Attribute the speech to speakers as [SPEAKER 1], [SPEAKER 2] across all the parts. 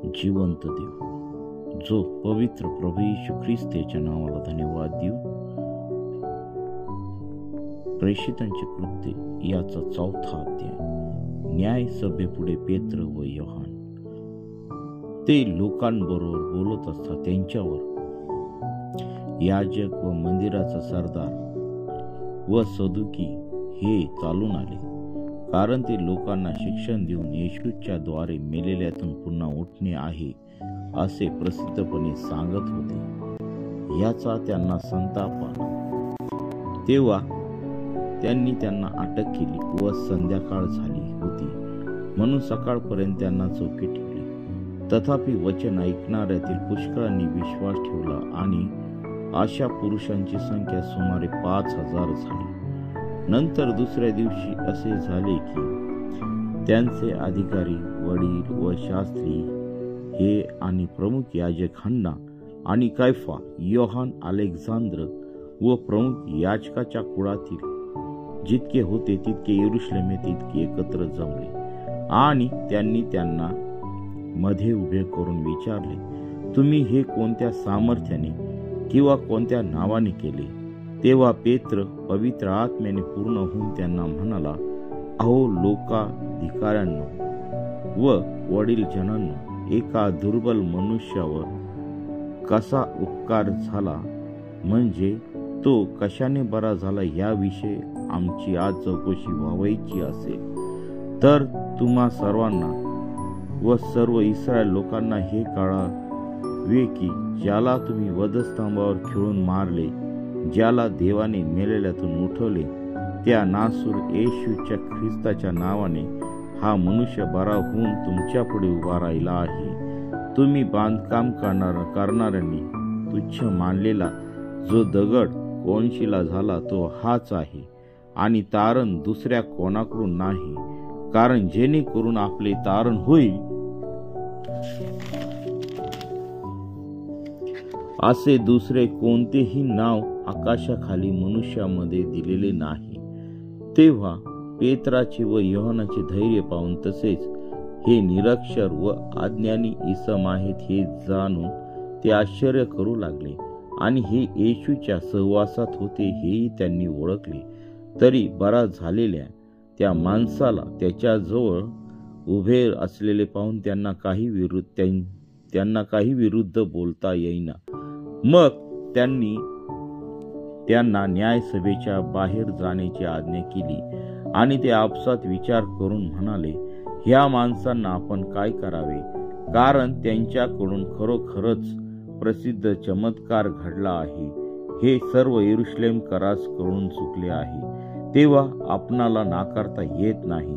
[SPEAKER 1] जिवंत देव, जो पवित्र प्रभू येशू ख्रिस्त याच्या नावाला धन्यवाद देऊ. प्रेषितांचे कृत्य याचा 4था अध्याय. न्याय सभेपुढे पेत्र व योहान. ते लोकांबरोबर बोलत असता त्यांच्यावर याजक व मंदिराचा सरदार व सदुकी हे चालून आले, कारण ते लोकांना शिक्षण देऊन येशूच्या द्वारे मेलेल्यातून पुन्हा उठणे आहे असे प्रसिद्धपणे सांगत होते. याचा त्यांना संताप आला. तेव्हा त्यांनी त्यांना अटक केली व संध्याकाळ झाली होती म्हणून सकाळपर्यंत त्यांना चौकी ठेवली. तथापि वचन ऐकणाऱ्यातील पुष्कळांनी विश्वास ठेवला आणि अशा पुरुषांची संख्या सुमारे 5,000 झाली. नंतर दुसऱ्या दिवशी असे झाले की त्यांचे अधिकारी, वडील व शास्त्री हे आणि प्रमुख याजक हन्ना आणि कैफा, योहान, अलेक्झांद्र व प्रमुख याजकाच्या कुळातील जितके होते तितके यरूशलेमेत इतके एकत्र जमले आणि त्यांनी त्यांना मध्ये उभे करून विचारले, तुम्ही हे कोणत्या सामर्थ्याने किंवा कोणत्या नावाने केले? तेव्हा पेत्र पवित्र आत्म्याने पूर्ण होऊन त्यांना म्हणाला, अहो लोकाधिकाऱ्यांनो व वडील जनांनो, एका दुर्बल मनुष्यावर कसा उपकार झाला, म्हणजे तो कशाने बरा झाला याविषयी आमची आज चौकशी व्हावयाची असेल तर तुम्हा सर्वांना व सर्व इस्रायल लोकांना हे कळावे की ज्याला तुम्ही वधस्तंभावर खिळून मारले, ज्याला देवाने मेलेल्यातून उठवले, त्या नासूर येशूच्या ख्रिस्ताच्या नावाने हा मनुष्य बरा होऊन तुमच्या पुढे उभा राहिला आहे. तुम्ही बांधकाम करणाऱ्यांनी तुच्छ मानलेला जो दगड कोनशिला झाला तो हाच आहे आणि तारण दुसऱ्या कोणाकडून नाही, कारण जेणेकरून आपले तारण होईल असे दुसरे कोणतेही नाव आकाशाखाली मनुष्यामध्ये दिलेले नाही. तेव्हा पेत्राचे व योहानाचे धैर्य पाहून तसेच हे निरक्षर व अज्ञानी इसम आहेत हे जाणून ते आश्चर्य करू लागले आणि हे येशूच्या सहवासात होते हेही त्यांनी ओळखले. तरी बरा झालेल्या त्या माणसाला त्याच्याजवळ उभे असलेले पाहून त्यांना काही विरुद्ध बोलता येईना. मग त्यांनी त्यांना न्यायसभेच्या बाहेर जाण्याची आज्ञा केली आणि ते आपसात विचार करून म्हणाले, ह्या माणसांना आपण काय करावे, कारण त्यांच्याकडून खरोखरच प्रसिद्ध चमत्कार घडला आहे. हे सर्व यरूशलेमकरास कळून चुकले आहे, तेव्हा आपणाला नाकारता येत नाही.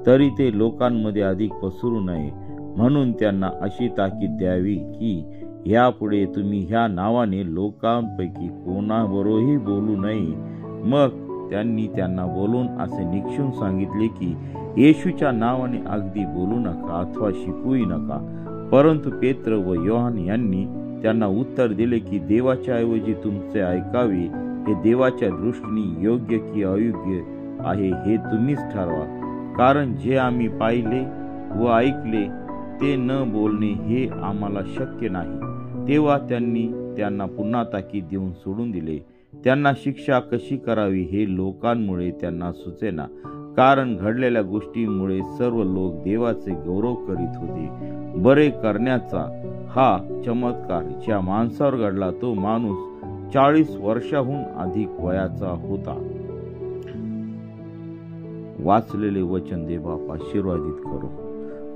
[SPEAKER 1] तरी ते लोकांमध्ये अधिक पसरू नये म्हणून त्यांना अशी ताकीद द्यावी की यापुढे तुम्ही ह्या नावाने लोकांपैकी कोणाबरोबरही बोलू नये. मग त्यांनी त्यांना बोलून असे निक्षून सांगितले की येशूच्या नावाने अगदी बोलू नका अथवा शिकवूही नका. परंतु पेत्र व योहान यांनी त्यांना उत्तर दिले की देवाच्या ऐवजी तुमचे ऐकावे हे देवाच्या दृष्टीने योग्य की अयोग्य आहे हे तुम्हीच ठरवा, कारण जे आम्ही पाहिले व ऐकले ते न बोलणे हे आम्हाला शक्य नाही. तेव्हा त्यांनी त्यांना पुन्हा ताकीद देऊन सोडून दिले. त्यांना शिक्षा कशी करावी हे लोकांमुळे त्यांना सुचेना, कारण घडलेल्या गोष्टीमुळे सर्व लोक देवाचे गौरव करीत होते. बरे करण्याचा हा चमत्कार ज्या माणसावर घडला तो माणूस 40 वर्षाहून अधिक वयाचा होता. वाचलेले वचन दे बाप आशीर्वादित करो.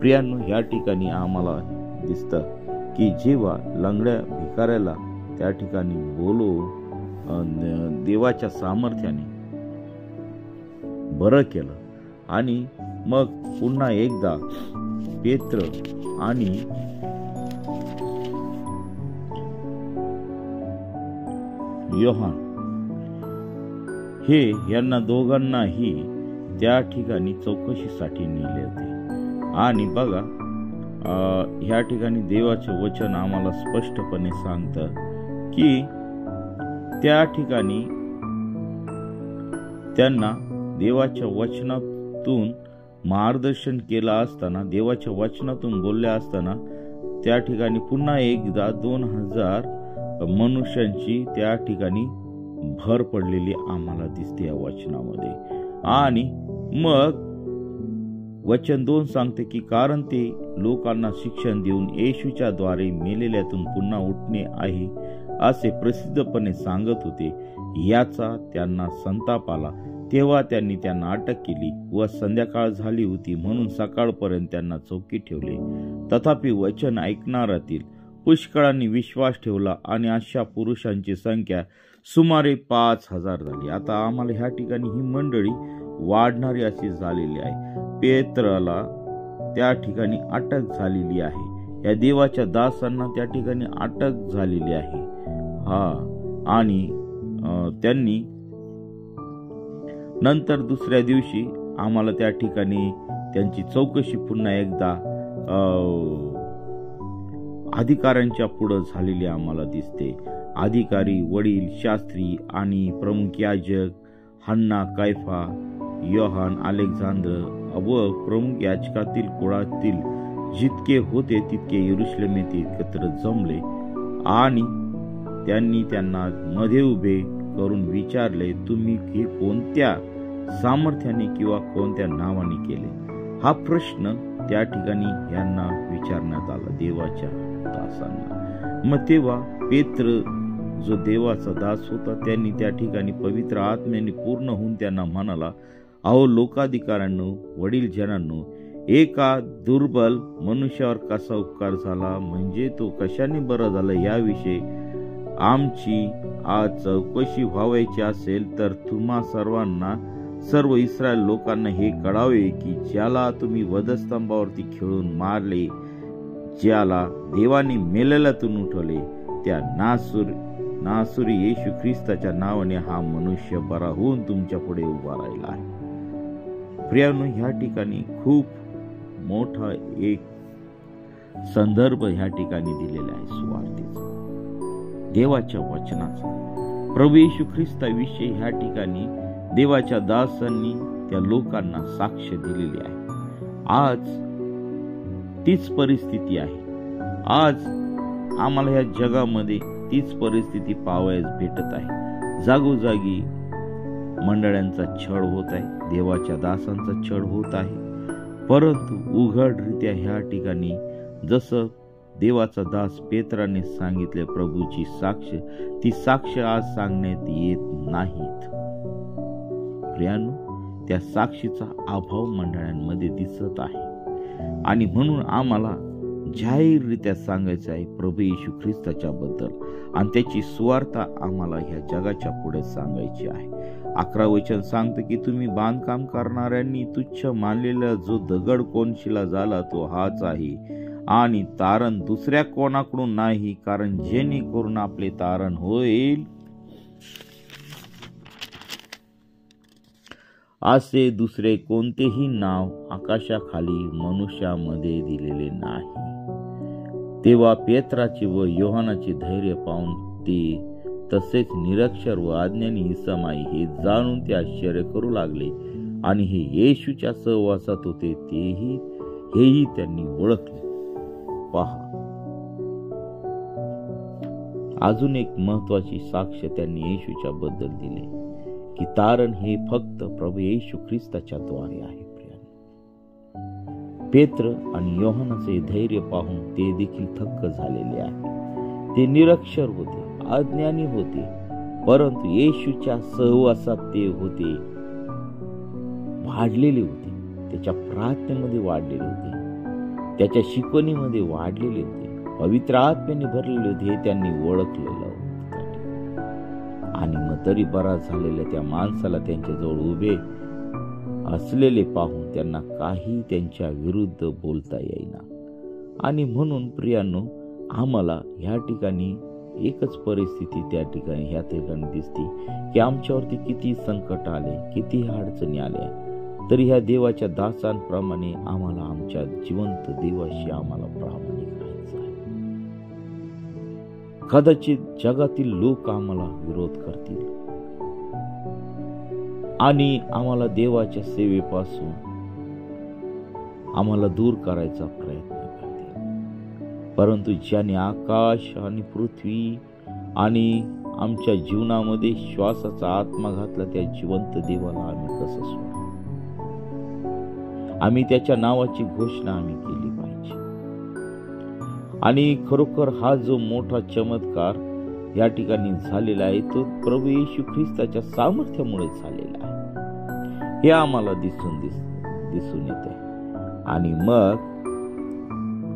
[SPEAKER 1] प्रियांनो, या ठिकाणी आम्हाला दिसतं की जेव्हा लंगड्या भिकाऱ्याला त्या ठिकाणी देवाच्या सामर्थ्याने बरं केलं आणि मग पुन्हा एकदा पेत्र आणि योहान हे यांना दोघांनाही त्या ठिकाणी चौकशीसाठी नेले होते. आणि बघा, ह्या ठिकाणी देवाचे वचन आम्हाला स्पष्टपणे सांगतं की त्या ठिकाणी त्यांना देवाच्या वचनातून मार्गदर्शन केलं असताना, देवाच्या वचनातून बोलल्या असताना त्या ठिकाणी पुन्हा एकदा 2000 मनुष्यांची त्या ठिकाणी भर पडलेली आम्हाला दिसते या वचनामध्ये. आणि मग वचन 2 सांगते की कारण ते लोकांना शिक्षण देऊन येशूच्या द्वारे मेलेल्यातून पुन्हा उठणे आहे असे प्रसिद्धपणे सांगत होते. याचा त्यांना संताप आला. तेव्हा त्यांनी त्यांना अटक केली व संध्याकाळ झाली होती म्हणून सकाळपर्यंत त्यांना चौकीत ठेवले. तथापि वचन ऐकणारातील पुष्कळांनी विश्वास ठेवला आणि अशा पुरुषांची संख्या सुमारे 5000 झाली. आता आम्हाला ह्या ठिकाणी ही मंडळी वाढणारी अशी झालेली आहे. पेत्राला त्या ठिकाणी अटक झालेली आहे. या देवाच्या दासांना त्या ठिकाणी अटक झालेली आहे. आणि त्यांनी नंतर दुसऱ्या दिवशी आम्हाला त्या ठिकाणी त्यांची चौकशी पुन्हा एकदा अधिकाऱ्यांच्या पुढे झालेली आम्हाला दिसते. अधिकारी, वडील, शास्त्री आणि प्रमुख याजक, हन्ना, कैफा, योहान, अलेक्झांद्र व प्रमुख याजकातील कुळातील जितके होते तितके यरुशलेमेत एकत्र जमले आणि त्यांनी त्यांना मध्ये उभे करून विचारले, तुम्ही हे कोणत्या सामर्थ्याने किंवा कोणत्या नावाने केले? हा प्रश्न त्या ठिकाणी यांना विचारण्यात आला देवाच्या दासांना. मग तेव्हा पेत्र जो देवाचा दास होता त्यांनी त्या ठिकाणी पवित्र आत्म्याने पूर्ण होऊन त्यांना म्हणाला, अहो लोकाधिकाऱ्यांनो, वडील जनांनो, एका दुर्बल मनुष्यावर कसा उपकार झाला, म्हणजे तो कशाने बरा झाला याविषयी आमची आज चौकशी व्हावायची असेल तर तुम्हा सर्वांना, सर्व इस्रायल लोकांना हे कळावे की ज्याला तुम्ही वधस्तंभावरती खिळून मारले, ज्याला देवाने मेलेल्यातून उठवले, त्या नासुरी येशू ख्रिस्ताच्या नावाने हा मनुष्य बरा होऊन तुमच्या पुढे उभा राहिला आहे. प्रियानो, ह्या ठिकाणी खूप मोठा एक संदर्भ ह्या ठिकाणी दिलेला आहे सुवार्तेचा, देवाच्या वचनाचा. प्रभू येशू ख्रिस्ताविषयी ह्या ठिकाणी देवाच्या दासांनी त्या लोकांना साक्ष दिलेली आहे. आज तीच परिस्थिती आहे. आज आम्हाला ह्या जगामध्ये तीच परिस्थिती पाहावयास भेटत आहे. जागोजागी मंडळांचा छळ होत आहे, देवाच्या दासांचा छळ होत आहे. परंतु उघडरित्या ह्या ठिकाणी जसं देवाचा दास पेत्राने सांगितले प्रभूची साक्ष, ती साक्ष आज सांगण्यात येत नाहीत. प्रियानो, त्या साक्षीचा अभाव मंडळांमध्ये दिसत आहे आणि म्हणून आम्हाला जाहीररित्या सांगायचं आहे प्रभू येशू ख्रिस्ताच्या बद्दल आणि त्याची सुवार्ता आम्हाला ह्या जगाच्या पुढे सांगायची आहे. 11 वचन सांगतं की तुम्ही बांधकाम करणाऱ्यांनी तुच्छ मानलेला जो दगड कोनशिला झाला तो हाच आहे आणि तारण दुसऱ्या कोणाकडून नाही, कारण जेणेकरून आपले तारण होईल असे दुसरे कोणतेही नाव आकाशाखाली मनुष्यामध्ये दिलेले नाही. तेव्हा पेत्राचे व योहानाचे धैर्य पाहून ते तसेच निरक्षर व अज्ञानी इसमाई हे जाणून ते आश्चर्य करू लागले आणि हे येशूच्या सहवासात होते हेही त्यांनी ओळखले. पहा, अजून एक महत्वाची साक्ष त्यांनी येशूच्या बद्दल दिली की तारण हे फक्त प्रभू येशू ख्रिस्ताच्या द्वारे आहे. पेत्र आणि योहानाचे धैर्य पाहून ते देखील थक्क झालेले आहे. ते निरक्षर होते, अज्ञानी होते, परंतु येशूच्या सहवासात ते होते, वाढलेले होते, त्याच्या प्रार्थनेमध्ये वाढलेले होते, त्याच्या शिकवणीमध्ये वाढलेले होते, पवित्र आत्म्याने भरलेले होते, हे त्यांनी ओळखलेलं होतं. आणि मग तरी बरा झालेल्या त्या माणसाला त्यांच्याजवळ उभे असलेले पाहून त्यांना काही त्यांच्या विरुद्ध बोलता येईना. आणि म्हणून प्रियांनो, आम्हाला ह्या ठिकाणी एकच परिस्थिती त्या ठिकाणी ह्या ठिकाणी दिसते की आमच्यावरती किती संकट आले, किती अडचणी आल्या, तरी ह्या देवाच्या दासांप्रमाणे आम्हाला आमच्या जिवंत देवाशी आम्हाला प्रामाणिक राहायचं आहे. कदाचित जगातील लोक आम्हाला विरोध करतील आणि आम्हाला देवाच्या सेवेपासून आम्हाला दूर करायचा प्रयत्न करतील. परंतु ज्याने आकाश आणि पृथ्वी आणि आमच्या जीवनामध्ये श्वासाचा आत्मा घातला, त्या जिवंत देवाला आम्ही कसं सोडू? आम्ही त्याच्या नावाची घोषणा आम्ही केली पाहिजे. आणि खरोखर हा जो मोठा चमत्कार या ठिकाणी झालेला आहे, तो प्रभू येशू ख्रिस्ताच्या सामर्थ्यामुळे झालेला आहे, हे आम्हाला दिसून येते. आणि मग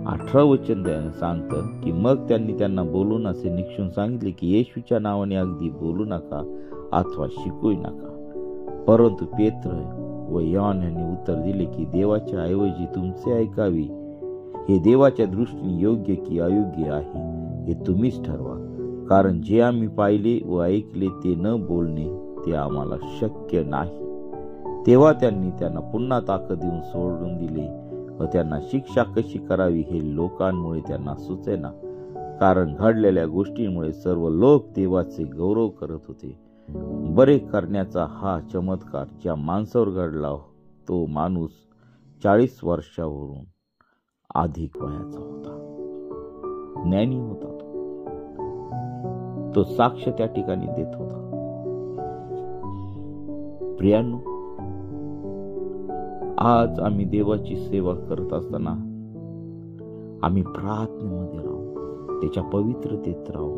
[SPEAKER 1] 18 वचन सांगतं की मग त्यांनी त्यांना बोलून असे निक्षून सांगितले की येशूच्या नावाने अगदी बोलू नका अथवा शिकवू नका. परंतु पेत्र व योहान यांनी उत्तर दिले की देवाच्या ऐवजी तुमचे ऐकावी, हे देवाच्या दृष्टीने योग्य की अयोग्य आहे हे तुम्हीच ठरवा. कारण जे आम्ही पाहिले व ऐकले ते न बोलणे ते आम्हाला शक्य नाही. तेव्हा त्यांनी त्यांना पुन्हा ताकद देऊन सोडून दिले व त्यांना शिक्षा कशी करावी हे लोकांमुळे त्यांना सुचेना, कारण घडलेल्या गोष्टींमुळे सर्व लोक देवाचे गौरव करत होते. बरे करण्याचा हा चमत्कार ज्या माणसावर घडला, तो माणूस 40 वर्षावरून अधिक वयाचा होता. ज्ञानी होता तो साक्ष त्या ठिकाणी देत होता. प्रियांनो, आज आम्ही देवाची सेवा करत असताना आम्ही प्रार्थनेमध्ये राहू, त्याच्या पवित्रतेत राहू,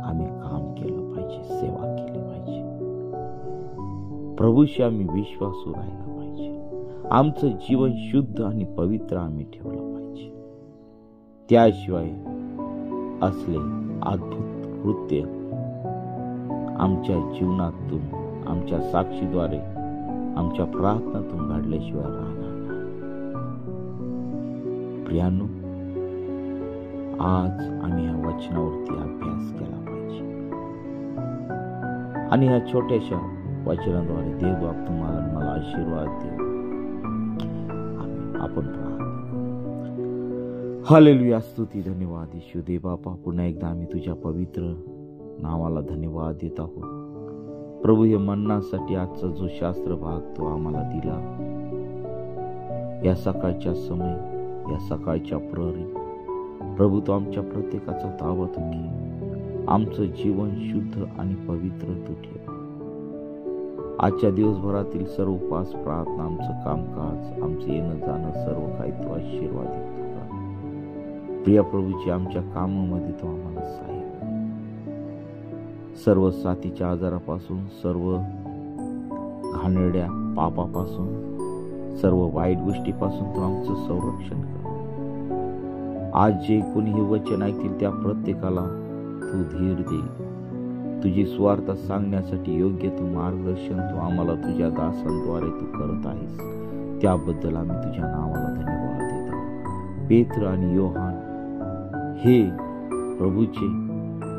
[SPEAKER 1] आम्ही काम केलं पाहिजे, सेवा केली पाहिजे. प्रभूशी आम्ही विश्वासू राहिला पाहिजे. आमचं जीवन शुद्ध आणि पवित्र आम्ही ठेवलं पाहिजे. त्याशिवाय असले अद्भुत कृत्य आमच्या जीवनातून, आमच्या साक्षीद्वारे, आमच्या प्रार्थनातून घडल्याशिवाय राहणार नाही. प्रियांनो, आज आम्ही या वचनावरती अभ्यास केला पाहिजे आणि ह्या छोट्याशा वचनाद्वारे देव तुम्हाला मला आशीर्वाद देव. आपण प्रार्थना. हालेलुया, स्तुती, धन्यवाद येशू दे बापा. पुन्हा एकदा आम्ही तुझ्या पवित्र नावाला धन्यवाद देत आहोत. प्रभू, हे म्हणण्यासाठी आजचा जो शास्त्र भाग तो आम्हाला दिला, या सकाळच्या समय, या सकाळच्या प्रहरी प्रभू, तो आमच्या प्रत्येकाचा ताबा तू घे. आमचं जीवन शुद्ध आणि पवित्र तू ठेव. आजच्या दिवसभरातील सर्व उपास, प्रार्थना, आमचं कामकाज, आमचं येणं जाणं, सर्व काही तू आशीर्वादित कर. प्रिय प्रभूची, आमच्या कामामध्ये तो आम्हाला सहाय्य कर. सर्व साथीच्या आजारापासून, सर्व घाणेरड्या पापापासून, सर्व वाईट गोष्टीपासून तू आमचं संरक्षण कर. आज जे कोणी हे वचन ऐकतील त्या प्रत्येकाला तू धीर दे. तुझी स्वार्थ सांगण्यासाठी योग्य तू मार्गदर्शन तू आम्हाला तुझ्या दासांद्वारे तू करत आहेस, त्याबद्दल आम्ही तुझ्या नावाला धन्यवाद देतो. पेत्र आणि योहान हे प्रभूचे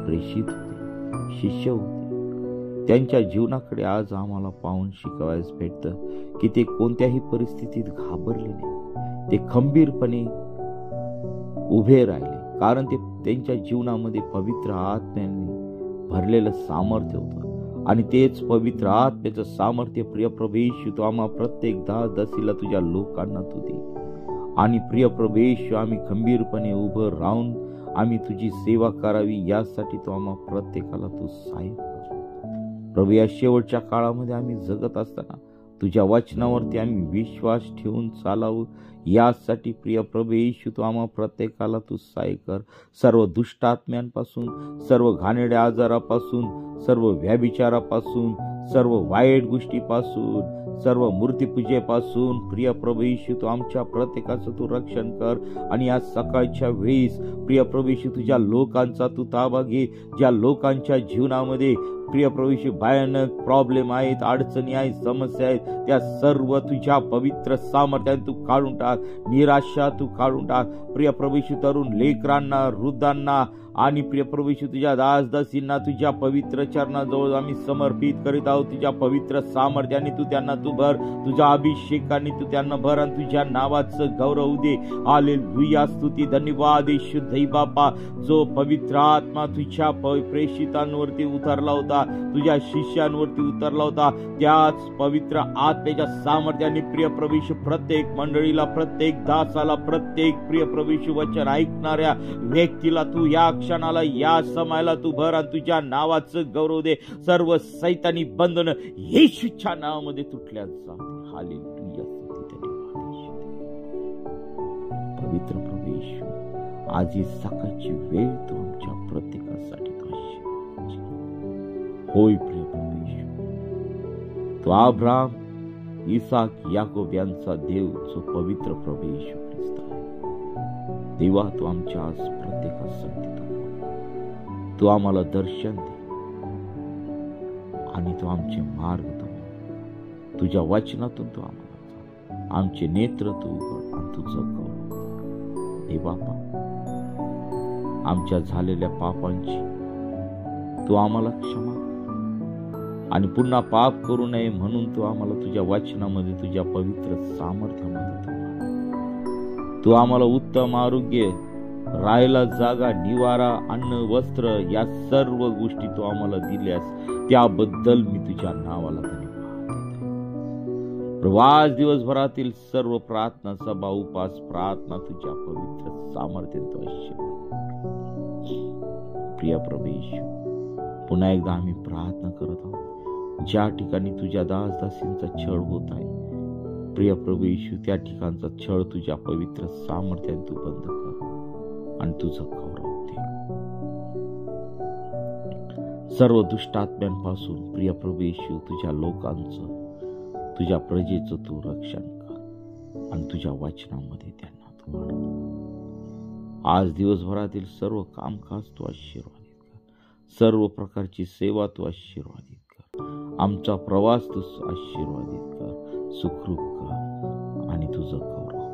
[SPEAKER 1] प्रेषित होते, शिष्य होते. त्यांच्या जीवनाकडे आज आम्हाला पाहून शिकवायला भेटतं की ते कोणत्याही परिस्थितीत घाबरले नाही. ते खंबीरपणे उभे राहिले, कारण ते त्यांच्या जीवनामध्ये पवित्र आत्म्याने भरलेलं सामर्थ्य होतं. आणि तेच पवित्र आत्म्याचं सामर्थ्य प्रिय प्रभू येशू तू आम्हा प्रत्येक दासीला तुझ्या लोकांना तू दे. आणि प्रिय प्रभू येशू, आम्ही खंबीरपणे उभं राहून आम्ही तुझी सेवा करावी, यासाठी तू आम्हा प्रत्येकाला तू सहाय्य कर. प्रभू, या शेवटच्या काळामध्ये आम्ही जगत असताना तुझ्या वचनावरती आम्ही विश्वास ठेवून चालावं, यासाठी प्रिय प्रभू येशू तू आम्हा प्रत्येकाला तू सहाय्य कर. सर्व दुष्टात्म्यांपासून, सर्व घाणेरड्या आजारापासून, सर्व व्यभिचारापासून, सर्व वाईट गोष्टीपासून, सर्व मूर्तीपूजेपासून प्रिय प्रभू येशू तू आमच्या प्रत्येकाचं तू रक्षण कर. आणि या सकाळच्या वेळीस प्रिय प्रभू येशू तुझ्या लोकांचा तू ताबा घे. ज्या लोकांच्या जीवनामध्ये प्रिय प्रभू येशू भयानक प्रॉब्लेम आहेत, अडचणी आहेत, समस्या आहेत, त्या सर्व तुझ्या पवित्र सामर्थ्याने तू काढून टाक. निराशा तू काढून टाक. प्रिय प्रभू येशू तरुण लेकरांना, वृद्धांना आणि प्रिय प्रभू येशू तुझ्या दासदासींना तुझ्या पवित्र चरणाजवळ आम्ही समर्पित करीत आहोत. तुझ्या पवित्र सामर्थ्याने तू त्यांना तू भर, तुझ्या अभिषेकाने तू त्यांना भर आणि तुझ्या नावाचं गौरव दे. हालेलुया, स्तुती धन्यवाद येशू दे बापा. जो पवित्र आत्मा तुझ्या प्रेषितांवरती उतरला होता, तुझ्या शिष्यांवरती उतरला होता, त्याच पवित्र आत्म्याच्या सामर्थ्याने प्रिय प्रभू येशू प्रत्येक मंडळीला, प्रत्येक दासाला, प्रत्येक प्रिय प्रभू येशू वचन ऐकणाऱ्या व्यक्तीला तू या क्षणाला, या समयाला तू भर आणि तुझ्या नावाचं गौरव दे. सर्व सैतानी बंधन येशूच्या नावामध्ये तुटल्या जाते. हालेलुया, पवित्र प्रभू येशू, आज ही सकाळची वेळ तू आमच्या प्रत्येकासाठी तू आशीर्वादाची. होय प्रिय प्रभू येशू, तू अब्राहम, इसाक, याकोब यांचा देव जो पवित्र प्रभू येशू ख्रिस्त आहे. देवा, तू आमच्या आज प्रत्येकासाठी तू आम्हाला दर्शन दे आणि तू आमचे मार्ग दाखव. तुझ्या वचनातून तू आम्हाला आमचे नेत्र तू उघड आणि तुझं गौरव दे बापा. आमच्या झालेल्या पापांची तू आम्हाला क्षमा आणि पुन्हा पाप करू नये म्हणून तू आम्हाला तुझ्या वचनामध्ये, तुझ्या पवित्र सामर्थ्यामध्ये तू आम्हाला उत्तम आरोग्य, राहायला जागा, निवारा, अन्न, वस्त्र या सर्व गोष्टी तू आम्हाला दिल्यास त्याबद्दल मी तुझ्या नावाला धन्यवाद देतो. आज दिवसभरातील सर्व प्रार्थना, सभा, उपास, प्रार्थना तुझ्या पवित्र सामर्थ्याने तू आशीर्वाद. प्रिय प्रभू येशू, पुन्हा एकदा आम्ही प्रार्थना करत आहोत. ज्या ठिकाणी तुझ्या दासदासींचा छळ होत आहे प्रिय प्रभू येशू, त्या ठिकाणचा छळ तुझ्या पवित्र सामर्थ्याने तू बंद कर आणि तुझं गौरव दे. सर्व दुष्टात्म्यांपासून प्रिय प्रभू येशू तुझ्या लोकांचं, तुझ्या प्रजेचं तू रक्षण कर आणि तुझ्या वचनामध्ये त्यांना तू वाढव. आज दिवसभरातील सर्व कामकाज तू आशीर्वादित कर. सर्व प्रकारची सेवा तू आशीर्वादित कर. आमचा प्रवास तू आशीर्वादित कर, सुखरूप कर आणि तुझं गौरव दे.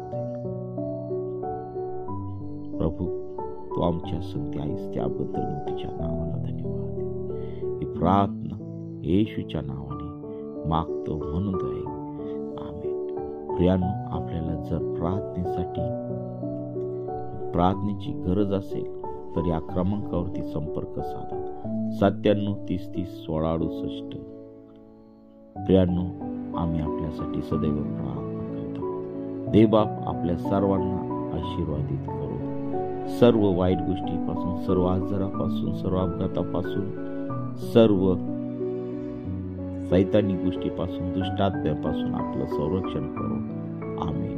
[SPEAKER 1] प्रभू, तू आमच्या संगती आहेस त्याबद्दल मी तुझ्या नावाला धन्यवाद देतो. ही प्रार्थना येशूच्या नावाने मागतो म्हणून तो आहे. आमेन. प्रियांनो, आपल्याला जर प्रार्थनेची गरज असेल तर या क्रमांकावरती संपर्क साधा. 97 30 30 16 68. प्रियांनो, आम्ही आपल्यासाठी सदैव प्रार्थना करत आहोत. देवबाप आपल्या सर्वांना आशीर्वादित करो. सर्व वाईट गोष्टीपासून, सर्व आजारापासून, सर्व अपघातापासून, सर्व सैतानी गोष्टीपासून, दुष्टात्म्यापासून आपलं संरक्षण करो. आमेन.